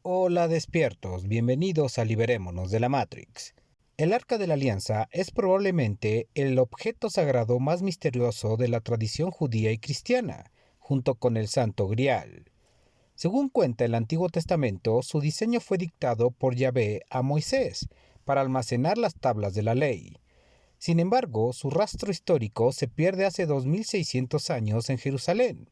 Hola despiertos, bienvenidos a Liberémonos de la Matrix. El Arca de la Alianza es probablemente el objeto sagrado más misterioso de la tradición judía y cristiana, junto con el Santo Grial. Según cuenta el Antiguo Testamento, su diseño fue dictado por Yahvé a Moisés para almacenar las tablas de la ley. Sin embargo, su rastro histórico se pierde hace 2600 años en Jerusalén.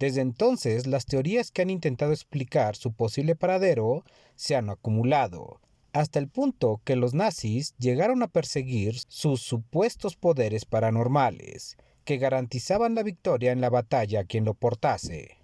Desde entonces, las teorías que han intentado explicar su posible paradero se han acumulado, hasta el punto que los nazis llegaron a perseguir sus supuestos poderes paranormales, que garantizaban la victoria en la batalla a quien lo portase.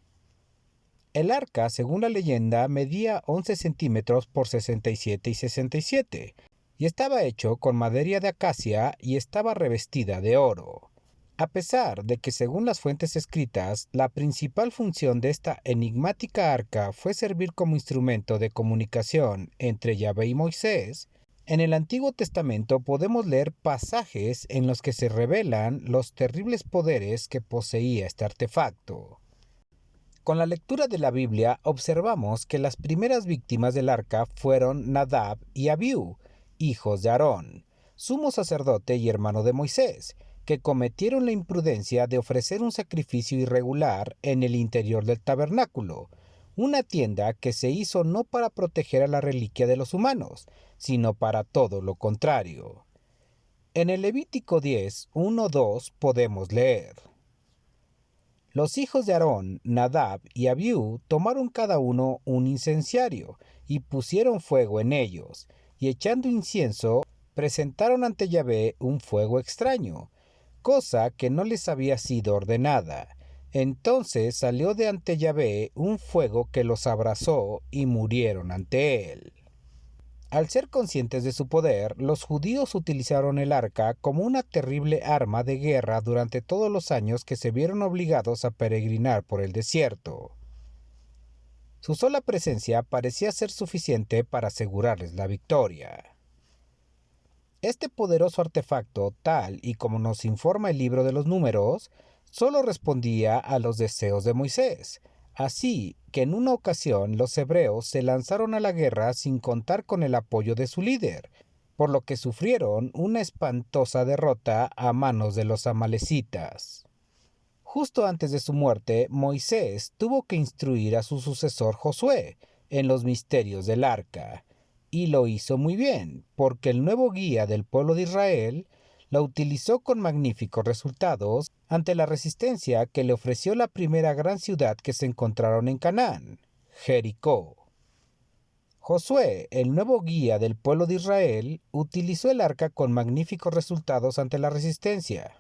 El arca, según la leyenda, medía 11 centímetros por 67 y 67, y estaba hecho con madera de acacia y estaba revestida de oro. A pesar de que, según las fuentes escritas, la principal función de esta enigmática arca fue servir como instrumento de comunicación entre Yahvé y Moisés, en el Antiguo Testamento podemos leer pasajes en los que se revelan los terribles poderes que poseía este artefacto. Con la lectura de la Biblia observamos que las primeras víctimas del arca fueron Nadab y Abiú, hijos de Aarón, sumo sacerdote y hermano de Moisés, que cometieron la imprudencia de ofrecer un sacrificio irregular en el interior del tabernáculo, una tienda que se hizo no para proteger a la reliquia de los humanos, sino para todo lo contrario. En el Levítico 10, 1-2 podemos leer: Los hijos de Aarón, Nadab y Abiú, tomaron cada uno un incenciario, y pusieron fuego en ellos, y echando incienso, presentaron ante Yahvé un fuego extraño, cosa que no les había sido ordenada. Entonces salió de ante Yahvé un fuego que los abrasó, y murieron ante él. Al ser conscientes de su poder, los judíos utilizaron el arca como una terrible arma de guerra durante todos los años que se vieron obligados a peregrinar por el desierto. Su sola presencia parecía ser suficiente para asegurarles la victoria. Este poderoso artefacto, tal y como nos informa el libro de los Números, solo respondía a los deseos de Moisés. Así que en una ocasión los hebreos se lanzaron a la guerra sin contar con el apoyo de su líder, por lo que sufrieron una espantosa derrota a manos de los amalecitas. Justo antes de su muerte, Moisés tuvo que instruir a su sucesor Josué en los misterios del arca, y lo hizo muy bien, porque el nuevo guía del pueblo de Israel la utilizó con magníficos resultados ante la resistencia que le ofreció la primera gran ciudad que se encontraron en Canaán, Jericó. Josué, el nuevo guía del pueblo de Israel, utilizó el arca con magníficos resultados ante la resistencia.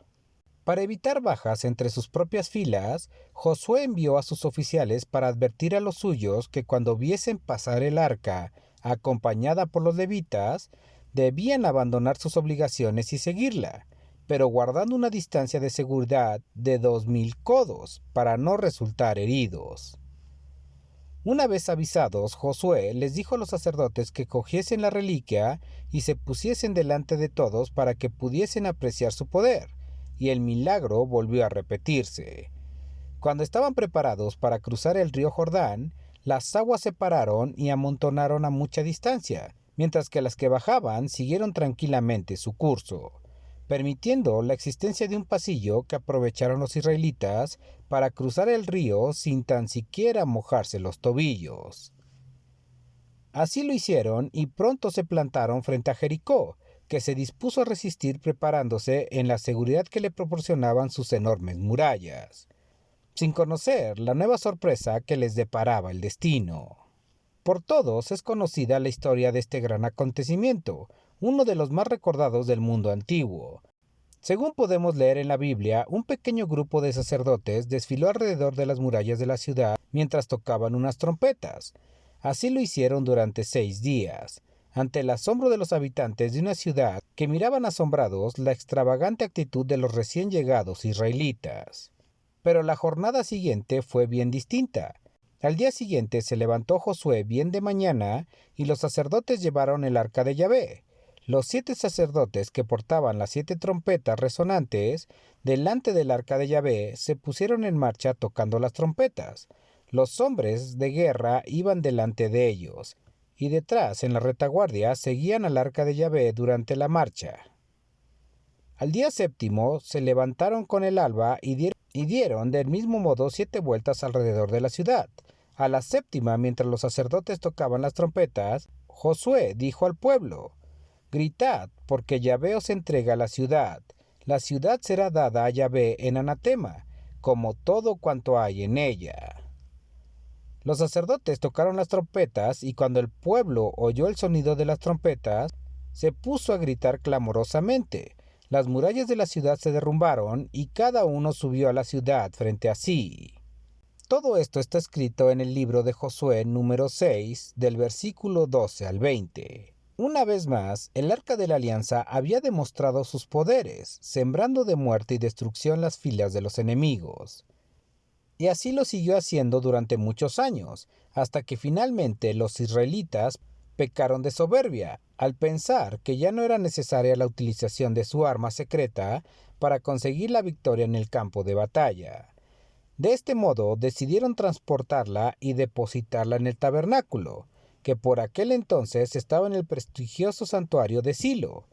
Para evitar bajas entre sus propias filas, Josué envió a sus oficiales para advertir a los suyos que cuando viesen pasar el arca, acompañada por los levitas, debían abandonar sus obligaciones y seguirla, pero guardando una distancia de seguridad de 2000 codos para no resultar heridos. Una vez avisados, Josué les dijo a los sacerdotes que cogiesen la reliquia y se pusiesen delante de todos para que pudiesen apreciar su poder, y el milagro volvió a repetirse. Cuando estaban preparados para cruzar el río Jordán, las aguas se pararon y amontonaron a mucha distancia, mientras que las que bajaban siguieron tranquilamente su curso, permitiendo la existencia de un pasillo que aprovecharon los israelitas para cruzar el río sin tan siquiera mojarse los tobillos. Así lo hicieron y pronto se plantaron frente a Jericó, que se dispuso a resistir preparándose en la seguridad que le proporcionaban sus enormes murallas, sin conocer la nueva sorpresa que les deparaba el destino. Por todos es conocida la historia de este gran acontecimiento, uno de los más recordados del mundo antiguo. Según podemos leer en la Biblia, un pequeño grupo de sacerdotes desfiló alrededor de las murallas de la ciudad mientras tocaban unas trompetas. Así lo hicieron durante 6 días, ante el asombro de los habitantes de una ciudad que miraban asombrados la extravagante actitud de los recién llegados israelitas. Pero la jornada siguiente fue bien distinta. Al día siguiente se levantó Josué bien de mañana y los sacerdotes llevaron el arca de Yahvé. Los 7 sacerdotes que portaban las 7 trompetas resonantes delante del arca de Yahvé se pusieron en marcha tocando las trompetas. Los hombres de guerra iban delante de ellos, y detrás, en la retaguardia, seguían al arca de Yahvé durante la marcha. Al día séptimo se levantaron con el alba y dieron del mismo modo 7 vueltas alrededor de la ciudad. A la séptima, mientras los sacerdotes tocaban las trompetas, Josué dijo al pueblo: «Gritad, porque Yahvé os entrega la ciudad. La ciudad será dada a Yahvé en anatema, como todo cuanto hay en ella». Los sacerdotes tocaron las trompetas, y cuando el pueblo oyó el sonido de las trompetas, se puso a gritar clamorosamente. Las murallas de la ciudad se derrumbaron, y cada uno subió a la ciudad frente a sí. Todo esto está escrito en el libro de Josué número 6, del versículo 12 al 20. Una vez más, el arca de la alianza había demostrado sus poderes, sembrando de muerte y destrucción las filas de los enemigos. Y así lo siguió haciendo durante muchos años, hasta que finalmente los israelitas pecaron de soberbia, al pensar que ya no era necesaria la utilización de su arma secreta para conseguir la victoria en el campo de batalla. De este modo decidieron transportarla y depositarla en el tabernáculo, que por aquel entonces estaba en el prestigioso santuario de Silo.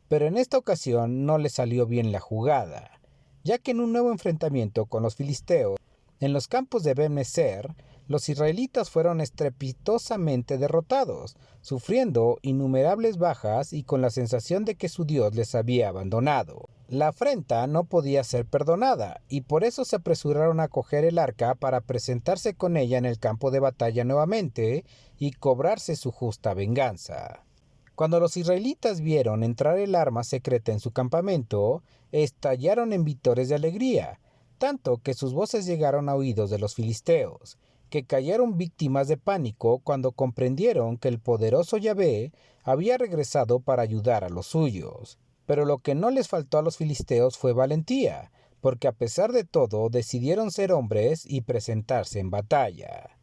Pero en esta ocasión no le salió bien la jugada, ya que en un nuevo enfrentamiento con los filisteos, en los campos de Ben-Meser, los israelitas fueron estrepitosamente derrotados, sufriendo innumerables bajas y con la sensación de que su Dios les había abandonado. La afrenta no podía ser perdonada, y por eso se apresuraron a coger el arca para presentarse con ella en el campo de batalla nuevamente y cobrarse su justa venganza. Cuando los israelitas vieron entrar el arma secreta en su campamento, estallaron en vítores de alegría, tanto que sus voces llegaron a oídos de los filisteos, que cayeron víctimas de pánico cuando comprendieron que el poderoso Yahvé había regresado para ayudar a los suyos. Pero lo que no les faltó a los filisteos fue valentía, porque a pesar de todo decidieron ser hombres y presentarse en batalla.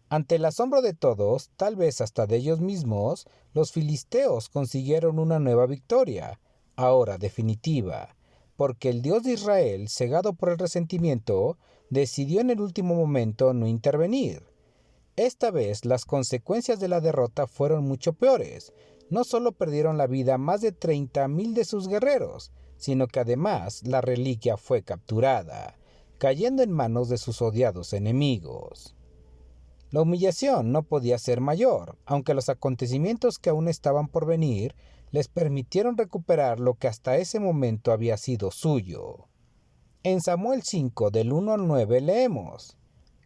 Ante el asombro de todos, tal vez hasta de ellos mismos, los filisteos consiguieron una nueva victoria, ahora definitiva, porque el Dios de Israel, cegado por el resentimiento, decidió en el último momento no intervenir. Esta vez las consecuencias de la derrota fueron mucho peores. No solo perdieron la vida más de 30,000 de sus guerreros, sino que además la reliquia fue capturada, cayendo en manos de sus odiados enemigos. La humillación no podía ser mayor, aunque los acontecimientos que aún estaban por venir les permitieron recuperar lo que hasta ese momento había sido suyo. En Samuel 5, del 1 al 9 leemos: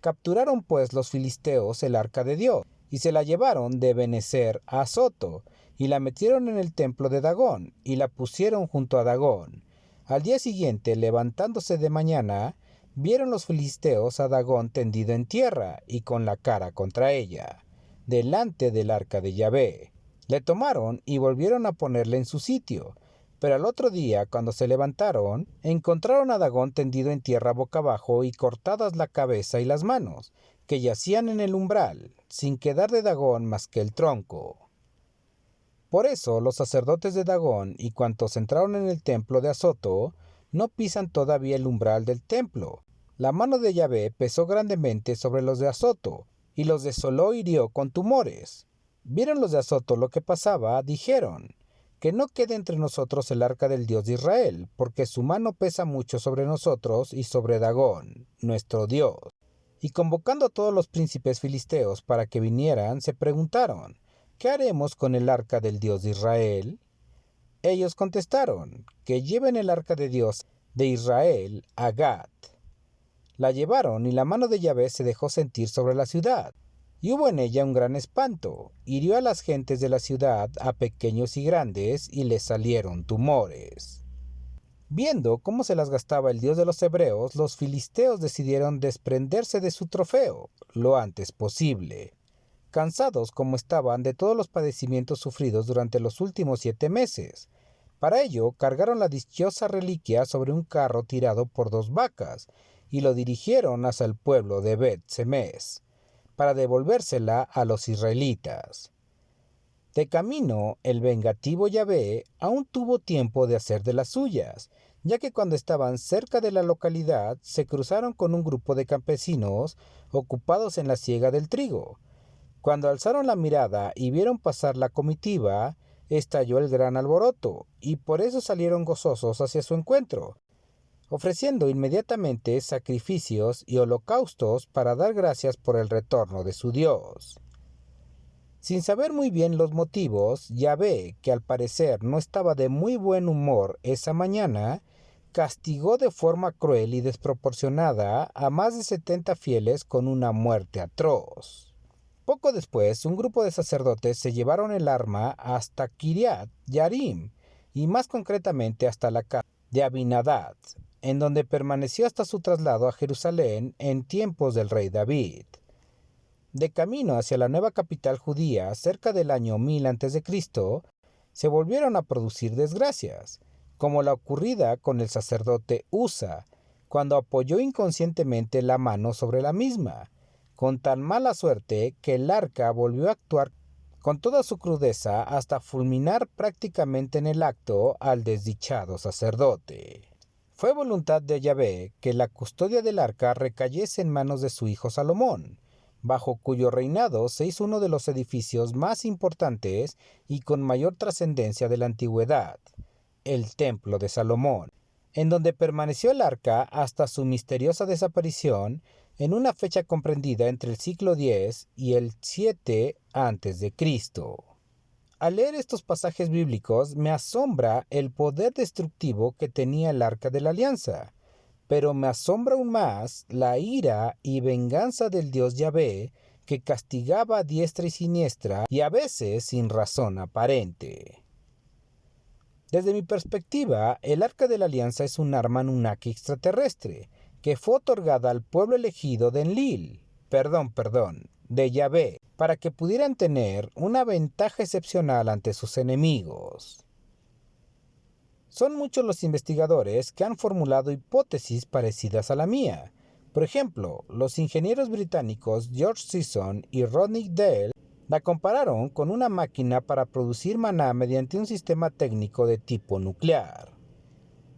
«Capturaron pues los filisteos el arca de Dios, y se la llevaron de Ebenezer a Azoto, y la metieron en el templo de Dagón, y la pusieron junto a Dagón. Al día siguiente, levantándose de mañana, vieron los filisteos a Dagón tendido en tierra y con la cara contra ella, delante del arca de Yahvé. Le tomaron y volvieron a ponerle en su sitio. Pero al otro día, cuando se levantaron, encontraron a Dagón tendido en tierra boca abajo y cortadas la cabeza y las manos, que yacían en el umbral, sin quedar de Dagón más que el tronco». Por eso los sacerdotes de Dagón y cuantos entraron en el templo de Azoto no pisan todavía el umbral del templo. La mano de Yahvé pesó grandemente sobre los de Azoto, y los desoló y hirió con tumores. Vieron los de Azoto lo que pasaba, dijeron: «Que no quede entre nosotros el arca del Dios de Israel, porque su mano pesa mucho sobre nosotros y sobre Dagón, nuestro Dios». Y convocando a todos los príncipes filisteos para que vinieran, se preguntaron: «¿Qué haremos con el arca del Dios de Israel?». Ellos contestaron: «Que lleven el arca de Dios de Israel a Gat». La llevaron, y la mano de Yahvé se dejó sentir sobre la ciudad, y hubo en ella un gran espanto. Hirió a las gentes de la ciudad, a pequeños y grandes, y les salieron tumores. Viendo cómo se las gastaba el Dios de los hebreos, los filisteos decidieron desprenderse de su trofeo lo antes posible, cansados como estaban de todos los padecimientos sufridos durante los últimos 7 meses. Para ello, cargaron la dichosa reliquia sobre un carro tirado por 2 vacas, y lo dirigieron hacia el pueblo de Bet-Semes, para devolvérsela a los israelitas. De camino, el vengativo Yahvé aún tuvo tiempo de hacer de las suyas. ya que cuando estaban cerca de la localidad se cruzaron con un grupo de campesinos ocupados en la siega del trigo. Cuando alzaron la mirada y vieron pasar la comitiva, estalló el gran alboroto, y por eso salieron gozosos hacia su encuentro, ofreciendo inmediatamente sacrificios y holocaustos para dar gracias por el retorno de su Dios. Sin saber muy bien los motivos, Yahvé, que al parecer no estaba de muy buen humor esa mañana, castigó de forma cruel y desproporcionada a más de 70 fieles con una muerte atroz. Poco después, un grupo de sacerdotes se llevaron el arma hasta Kiriat Yarim, y más concretamente hasta la casa de Abinadab, en donde permaneció hasta su traslado a Jerusalén en tiempos del rey David. De camino hacia la nueva capital judía, cerca del año 1000 a.C., se volvieron a producir desgracias, como la ocurrida con el sacerdote Usa, cuando apoyó inconscientemente la mano sobre la misma, con tan mala suerte que el arca volvió a actuar con toda su crudeza hasta fulminar prácticamente en el acto al desdichado sacerdote. Fue voluntad de Yahvé que la custodia del arca recayese en manos de su hijo Salomón, bajo cuyo reinado se hizo uno de los edificios más importantes y con mayor trascendencia de la antigüedad, el Templo de Salomón, en donde permaneció el arca hasta su misteriosa desaparición en una fecha comprendida entre el siglo X y el 7 a.C. Al leer estos pasajes bíblicos me asombra el poder destructivo que tenía el Arca de la Alianza, pero me asombra aún más la ira y venganza del Dios Yahvé, que castigaba a diestra y siniestra y a veces sin razón aparente. Desde mi perspectiva, el Arca de la Alianza es un arma Anunnaki extraterrestre, que fue otorgada al pueblo elegido de Enlil, de Yahvé, para que pudieran tener una ventaja excepcional ante sus enemigos. Son muchos los investigadores que han formulado hipótesis parecidas a la mía. Por ejemplo, los ingenieros británicos George Sisson y Rodney Dale la compararon con una máquina para producir maná mediante un sistema técnico de tipo nuclear.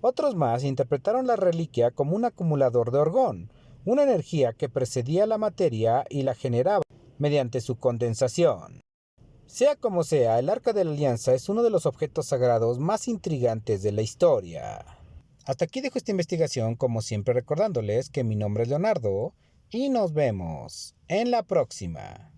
Otros más interpretaron la reliquia como un acumulador de orgón, una energía que precedía la materia y la generaba mediante su condensación. Sea como sea, el Arca de la Alianza es uno de los objetos sagrados más intrigantes de la historia. Hasta aquí dejo esta investigación, como siempre recordándoles que mi nombre es Leonardo y nos vemos en la próxima.